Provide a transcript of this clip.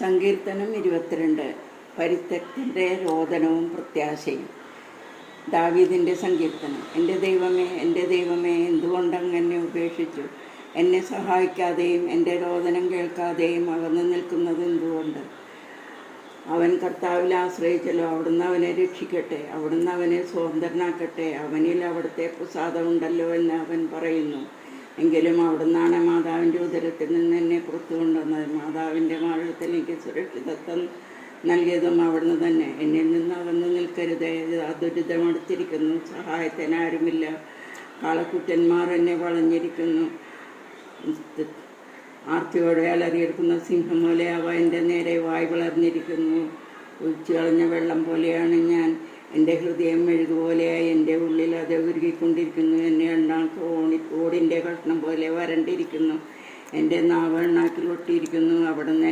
സങ്കീർത്തനം 22. പരിത്യക്തൻ്റെ രോദനവും പ്രത്യാശയും. ദാവീദിൻ്റെ സങ്കീർത്തനം. എൻ്റെ ദൈവമേ, എന്തുകൊണ്ടങ്ങനെ ഉപേക്ഷിച്ചു? എന്നെ സഹായിക്കാതെയും എൻ്റെ രോദനം കേൾക്കാതെയും അകന്നു നിൽക്കുന്നത് എന്തുകൊണ്ട്? അവൻ കർത്താവിൽ ആശ്രയിച്ചല്ലോ. അവിടുന്ന് അവനെ രക്ഷിക്കട്ടെ, അവിടുന്ന് അവനെ സ്വതന്ത്രനാക്കട്ടെ. അവനിൽ അവിടുത്തെ പ്രസാദമുണ്ടല്ലോ എന്ന് അവൻ പറയുന്നു. എങ്കിലും അവിടുന്നാണ് മാതാവിൻ്റെ ഉദരത്തിൽ നിന്ന് എന്നെ പുറത്തു കൊണ്ടുവന്നത്. മാതാവിൻ്റെ മാർഗത്തിൽ എനിക്ക് സുരക്ഷിതത്വം നൽകിയതും അവിടുന്ന് തന്നെ. എന്നിൽ നിന്ന് അകന്നു നിൽക്കരുതേ, ദുരിതമടുത്തിരിക്കുന്നു, സഹായത്തിനാരുമില്ല. കാളക്കുറ്റന്മാർ എന്നെ വളഞ്ഞിരിക്കുന്നു. ആർത്തിയോടെ അലറിയെടുക്കുന്ന സിംഹം പോലെ അവ എൻ്റെ നേരെ വായ് വളർന്നിരിക്കുന്നു. ഒഴിച്ചു കളഞ്ഞ വെള്ളം പോലെയാണ് ഞാൻ. എൻ്റെ ഹൃദയം മെഴുകുപോലെയായി എൻ്റെ ഉള്ളിൽ അത് ഉരുകിക്കൊണ്ടിരിക്കുന്നു. എന്നെ എണ്ണാക്ക് ഓടിൻ്റെ കഷ്ണം പോലെ വരണ്ടിരിക്കുന്നു. എൻ്റെ നാവ് എണ്ണാക്കിൽ ഒട്ടിയിരിക്കുന്നു. അവിടുന്ന്